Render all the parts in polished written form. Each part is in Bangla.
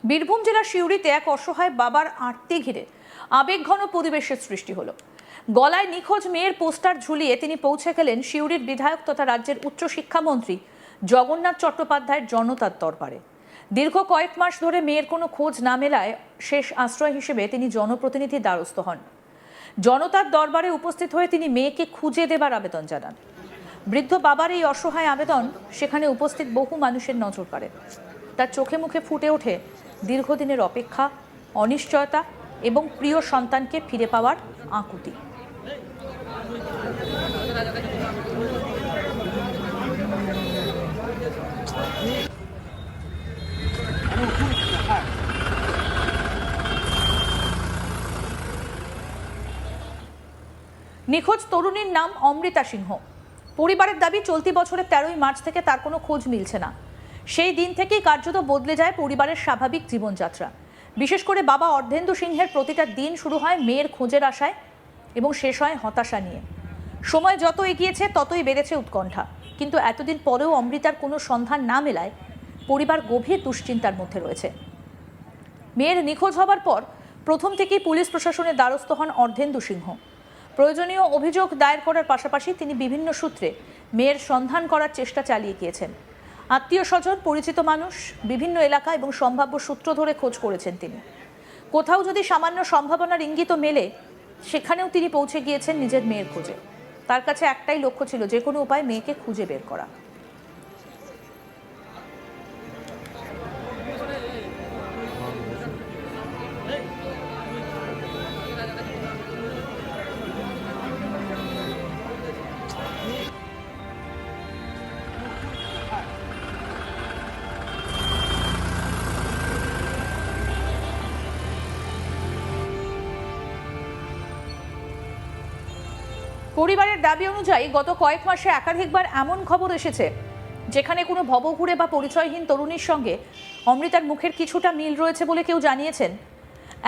বীরভূম জেলার সিউড়িতে এক অসহায় বাবার আর্তি ঘিরে আবেগঘন পরিবেশের সৃষ্টি হলো। গলায় নিখোঁজ মেয়ের পোস্টার ঝুলিয়ে তিনি পৌঁছে গেলেন সিউড়ির বিধায়ক তথা রাজ্যের উচ্চশিক্ষামন্ত্রী জগন্নাথ চট্টোপাধ্যায়ের জনতার দরবারে। দীর্ঘ কয়েক মাস ধরে মেয়ের কোনো খোঁজ না মেলায় শেষ আশ্রয় হিসেবে তিনি জনপ্রতিনিধির দ্বারস্থ হন। জনতার দরবারে উপস্থিত হয়ে তিনি মেয়েকে খুঁজে দেবার আবেদন জানান। বৃদ্ধ বাবার এই অসহায় আবেদন সেখানে উপস্থিত বহু মানুষের নজর কাড়ে। তার চোখে মুখে ফুটে ওঠে দীর্ঘদিনের অপেক্ষা, অনিশ্চয়তা এবং প্রিয় সন্তানকে ফিরে পাওয়ার আকুতি। নিখোঁজ তরুণীর নাম অমৃতা সিংহ। পরিবারের দাবি চলতি বছরের 13ই মার্চ থেকে তার কোনো খোঁজ মিলছে না। সেই দিন থেকেই কার্যত বদলে যায় পরিবারের স্বাভাবিক জীবনযাত্রা। বিশেষ করে বাবা অর্ধেন্দু সিংহের প্রতিটা দিন শুরু হয় মেয়ের খোঁজের আশায় এবং শেষ হয় হতাশা নিয়ে। সময় যত এগিয়েছে ততই বেড়েছে উৎকণ্ঠা। কিন্তু এতদিন পরেও অমৃতার কোনো সন্ধান না মেলায় পরিবার গভীর দুশ্চিন্তার মধ্যে রয়েছে। মেয়ের নিখোঁজ হবার পর প্রথম থেকেই পুলিশ প্রশাসনের দ্বারস্থ হন অর্ধেন্দু সিংহ। প্রয়োজনীয় অভিযোগ দায়ের করার পাশাপাশি তিনি বিভিন্ন সূত্রে মেয়ের সন্ধান করার চেষ্টা চালিয়ে গিয়েছেন। আত্মীয় স্বজন, পরিচিত মানুষ, বিভিন্ন এলাকা এবং সম্ভাব্য সূত্র ধরে খোঁজ করেছেন তিনি। কোথাও যদি সামান্য সম্ভাবনার ইঙ্গিত মেলে সেখানেও তিনি পৌঁছে গিয়েছেন নিজের মেয়ের খোঁজে। তার কাছে একটাই লক্ষ্য ছিল, যে কোনো উপায়ে মেয়েকে খুঁজে বের করা। পরিবারের দাবি অনুযায়ী গত কয়েক মাসে একাধিকবার এমন খবর এসেছে যেখানে কোনো ভবঘুরে বা পরিচয়হীন তরুণীর সঙ্গে অমৃতার মুখের কিছুটা মিল রয়েছে বলে কেউ জানিয়েছেন।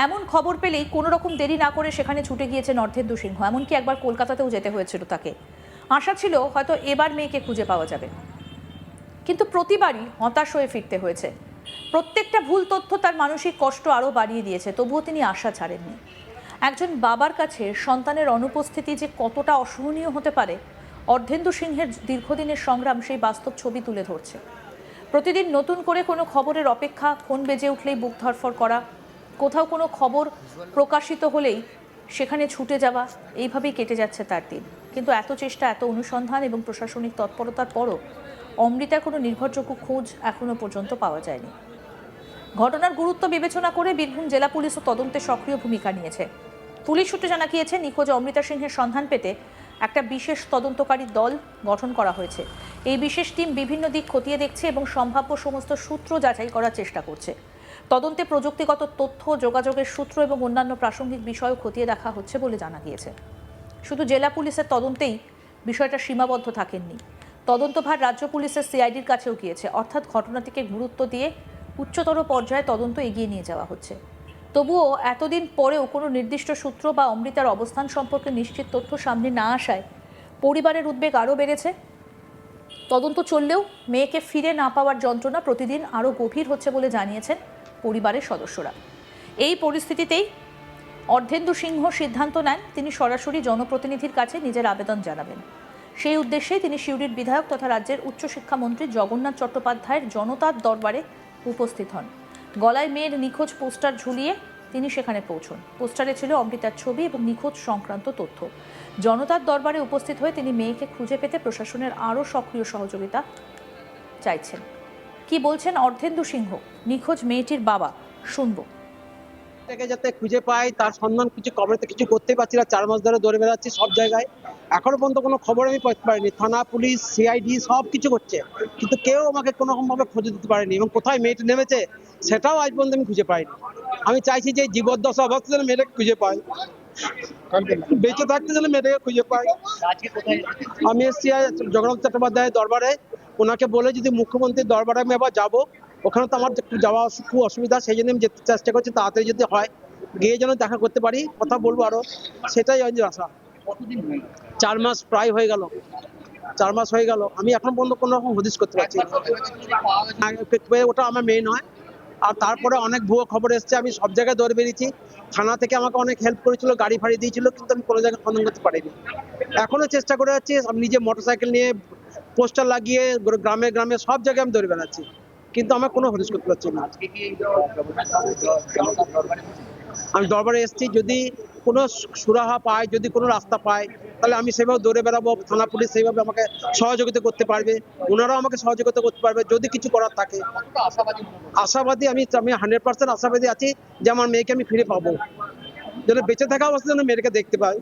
এমন খবর পেলেই কোনো রকম দেরি না করে সেখানে ছুটে গিয়েছেন অর্ধেন্দু সিংহ। এমনকি একবার কলকাতাতেও যেতে হয়েছিল তাকে। আশা ছিল হয়তো এবার মেয়েকে খুঁজে পাওয়া যাবে, কিন্তু প্রতিবারই হতাশ হয়ে ফিরতে হয়েছে। প্রত্যেকটা ভুল তথ্য তার মানসিক কষ্ট আরও বাড়িয়ে দিয়েছে, তবুও তিনি আশা ছাড়েননি। একজন বাবার কাছে সন্তানের অনুপস্থিতি যে কতটা অসহনীয় হতে পারে, অর্ধেন্দু সিংহের দীর্ঘদিনের সংগ্রাম সেই বাস্তব ছবি তুলে ধরছে। প্রতিদিন নতুন করে কোনো খবরের অপেক্ষা, ফোন বেজে উঠলেই বুক ধড়ফড় করা, কোথাও কোনো খবর প্রকাশিত হলেই সেখানে ছুটে যাওয়া, এইভাবেই কেটে যাচ্ছে তার দিন। কিন্তু এত চেষ্টা, এত অনুসন্ধান এবং প্রশাসনিক তৎপরতার পরও অমৃতার কোনো নির্ভরযোগ্য খোঁজ এখনও পর্যন্ত পাওয়া যায়নি। ঘটনার গুরুত্ব বিবেচনা করে বীরভূম জেলা পুলিশও তদন্তে সক্রিয় ভূমিকা নিয়েছে। পুলিশ সূত্রে জানা গিয়েছে, নিখোঁজ অমৃতা সিংহের সন্ধান পেতে একটা বিশেষ তদন্তকারী দল গঠন করা হয়েছে। এই বিশেষ টিম বিভিন্ন দিক খতিয়ে দেখছে এবং সম্ভাব্য সমস্ত সূত্র যাচাই করার চেষ্টা করছে। তদন্তে প্রযুক্তিগত তথ্য, যোগাযোগের সূত্র এবং অন্যান্য প্রাসঙ্গিক বিষয়ও খতিয়ে দেখা হচ্ছে বলে জানা গিয়েছে। শুধু জেলা পুলিশের তদন্তেই বিষয়টা সীমাবদ্ধ থাকেননি, তদন্তভার রাজ্য পুলিশের সিআইডির কাছেও গিয়েছে। অর্থাৎ ঘটনাটিকে গুরুত্ব দিয়ে উচ্চতর পর্যায়ে তদন্ত এগিয়ে নিয়ে যাওয়া হচ্ছে। তবুও এতদিন পরেও কোনো নির্দিষ্ট সূত্র বা অমৃতার অবস্থান সম্পর্কে নিশ্চিত তথ্য সামনে না আসায় পরিবারের উদ্বেগ আরও বেড়েছে। তদন্ত চললেও মেয়েকে ফিরে না পাওয়ার যন্ত্রণা প্রতিদিন আরও গভীর হচ্ছে বলে জানিয়েছেন পরিবারের সদস্যরা। এই পরিস্থিতিতেই অর্ধেন্দু সিংহ সিদ্ধান্ত নেন তিনি সরাসরি জনপ্রতিনিধির কাছে নিজের আবেদন জানাবেন। সেই উদ্দেশ্যেই তিনি সিউড়ির বিধায়ক তথা রাজ্যের উচ্চশিক্ষামন্ত্রী জগন্নাথ চট্টোপাধ্যায়ের জনতার দরবারে উপস্থিত হন। গলায় মেয়ের নিখোঁজ পোস্টার ঝুলিয়ে তিনি সেখানে পৌঁছন। পোস্টারে ছিল অমৃতার ছবি এবং নিখোঁজ সংক্রান্ত তথ্য। জনতার দরবারে উপস্থিত হয়ে তিনি মেয়েকে খুঁজে পেতে প্রশাসনের আরও সক্রিয় সহযোগিতা চাইছেন। কি বলছেন অর্ধেন্দু সিংহ, নিখোঁজ মেয়েটির বাবা, শুনবো। তাকে যাতে খুঁজে পাই তার সন্ধান কিছু খবরেতে কিছু করতে পারছি না। 4 মাস ধরে দৌড়ে বেড়াচ্ছি সব জায়গায়, এখনো পর্যন্ত কোনো খবর আমি পাইতে পারিনি। থানা, পুলিশ, সিআইডি সব কিছু করছে, কিন্তু কেউ আমাকে কোনো রকম ভাবে খুঁজে দিতে পারেনি এবং কোথায় মেয়েটি নেমেছে সেটাও আজ পর্যন্ত আমি খুঁজে পাইনি। আমি চাইছি যে জীবদ্দশা অবস্থা যেন মেয়েটাকে খুঁজে পাই, বেঁচে থাকতে যেন মেয়েটাকে খুঁজে পাই। আমি এসছি জগন্নাথ চট্টোপাধ্যায়ের দরবারে, ওনাকে বলে যদি মুখ্যমন্ত্রীর দরবারে আমি আবার যাবো, ওখানে তো আমার একটু যাওয়া খুব অসুবিধা, সেই জন্য আমি যেতে চেষ্টা করছি তাড়াতাড়ি যদি হয়, গিয়ে যেন দেখা করতে পারি, কথা বলবো আরো, সেটাই আশা। 4 মাস প্রায় হয়ে গেল, 4 মাস হয়ে গেল, আমি এখন পর্যন্ত কোনো রকম হদিশ করতে পারছি না। ওটা আমার মেয়ে নয়, আর তারপরে অনেক ভুয়ো খবর এসছে, আমি সব জায়গায় দৌড়ে বেরিয়েছি, থানা থেকে আমাকে অনেক হেল্প করেছিল, গাড়ি ফাড়ি দিয়েছিল, কিন্তু আমি কোনো জায়গায় সন্ধান করতে পারিনি। এখনো চেষ্টা করে যাচ্ছি, আমি নিজে মোটরসাইকেল নিয়ে পোস্টার লাগিয়ে গ্রামে গ্রামে সব জায়গায় আমি দৌড়ে বেড়াচ্ছি, কিন্তু আমার কোনো হদিশ করতে পারছি না। আমি দরবারে এসেছি, যদি কোনো সুরাহা পাই, যদি কোনো রাস্তা পাই, তাহলে আমি সেভাবে দৌড়ে বেড়াবো, থানা পুলিশ সেইভাবে আমাকে সহযোগিতা করতে পারবে, ওনারাও আমাকে সহযোগিতা করতে পারবে যদি কিছু করার থাকে। আশাবাদী আমি 100% আশাবাদী আছি যে আমার মেয়েকে আমি ফিরে পাবো, যেন বেঁচে থাকা অবস্থায় যেন মেয়েকে দেখতে পাই।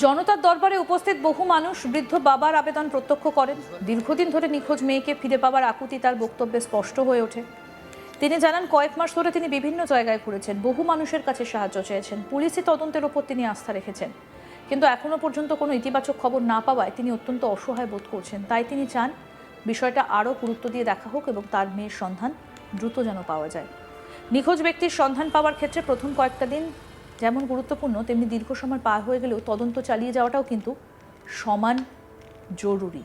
জনতার দরবারে উপস্থিত বহু মানুষ বৃদ্ধ বাবার আবেদন প্রত্যক্ষ করেন। দীর্ঘদিন ধরে নিখোঁজ মেয়েকে ফিরে পাওয়ার আকুতি তার বক্তব্যে স্পষ্ট হয়ে ওঠে। তিনি জানান, কয়েক মাস ধরে তিনি বিভিন্ন জায়গায় ঘুরেছেন, বহু মানুষের কাছে সাহায্য চেয়েছেন, পুলিশি তদন্তের ওপর তিনি আস্থা রেখেছেন, কিন্তু এখনো পর্যন্ত কোনো ইতিবাচক খবর না পাওয়ায় তিনি অত্যন্ত অসহায় বোধ করছেন। তাই তিনি চান বিষয়টা আরও গুরুত্ব দিয়ে দেখা হোক এবং তার মেয়ের সন্ধান দ্রুত যেন পাওয়া যায়। নিখোঁজ ব্যক্তির সন্ধান পাওয়ার ক্ষেত্রে প্রথম কয়েকটা দিন যেমন গুরুত্বপূর্ণ, তেমনি দীর্ঘ সময় পার হয়ে গেলেও তদন্ত চালিয়ে যাওয়াটাও কিন্তু সমান জরুরি।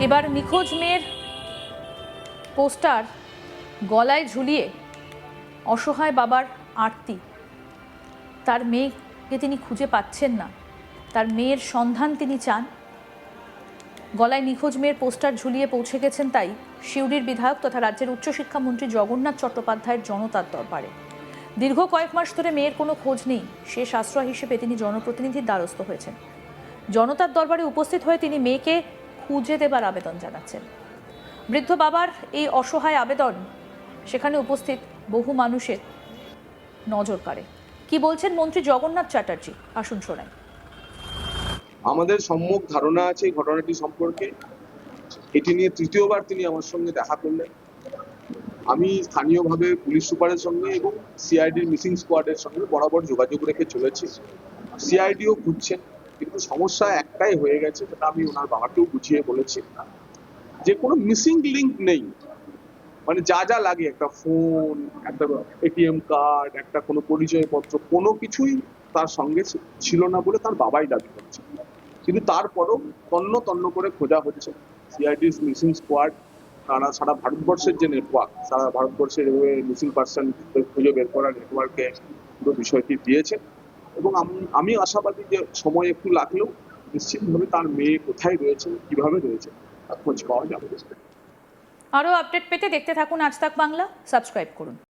এবার নিখোঁজ মেয়ের পোস্টার গলায় ঝুলিয়ে অসহায় বাবার আরতি। তার মেয়েকে তিনি খুঁজে পাচ্ছেন না, তার মেয়ের সন্ধান তিনি চান। গলায় নিখোঁজ মেয়ের পোস্টার ঝুলিয়ে পৌঁছে গেছেন তাই সিউড়ির বিধায়ক তথা রাজ্যের উচ্চশিক্ষামন্ত্রী জগন্নাথ চট্টোপাধ্যায়ের জনতার দরবারে। দীর্ঘ কয়েক মাস ধরে মেয়ের কোনো খোঁজ নেই, শেষ আশ্রয় হিসেবে তিনি জনপ্রতিনিধির দ্বারস্থ হয়েছেন। জনতার দরবারে উপস্থিত হয়ে তিনি মেয়েকে খুঁজে দেবার আবেদন জানাচ্ছেন। বৃদ্ধ বাবার এই অসহায় আবেদন সেখানে উপস্থিত বহু মানুষের নজর কাড়ে। কি বলছেন মন্ত্রী জগন্নাথ চ্যাটার্জি, আসুন শোনাই। আমাদের সম্যক ধারণা আছে এই ঘটনাটি সম্পর্কে। এটি নিয়ে তৃতীয়বার তিনি আমার সঙ্গে দেখা করলেন। আমি স্থানীয়ভাবে পুলিশ সুপারের সঙ্গে এবং সিআইডির মিসিং স্কোয়াডের সঙ্গে বরাবর যোগাযোগ রেখে চলেছি। সিআইডিও খুঁজছেন, কিন্তু সমস্যা একটাই হয়ে গেছে, সেটা আমি ওনার বাবাকেও বুঝিয়ে বলেছি, যে কোনো মিসিং লিঙ্ক নেই। মানে যা যা লাগে, একটা ফোন, একটা এটিএম কার্ড, একটা কোনো পরিচয়পত্র, কোনো কিছুই তার সঙ্গে ছিল না বলে তার বাবাই দাবি করছে। কিন্তু তারপরও তন্ন তন্ন করে খোঁজা হচ্ছে। সিআইডি মিসিং স্কোয়াড তারা সারা ভারতবর্ষের যে নেটওয়ার্ক, সারা ভারতবর্ষের মিসিং পার্সন খুঁজে বের করার নেটওয়ার্কে পুরো বিষয়টি দিয়েছে। এবং আমি আশাবাদী যে সময় একটু লাগলেও নিশ্চিতভাবে তার মেয়ে কোথায় রয়েছে, কিভাবে রয়েছে তার খোঁজ পাওয়া যাবে। আরও আপডেট পেতে দেখতে থাকুন আজ তাক বাংলা, সাবস্ক্রাইব করুন।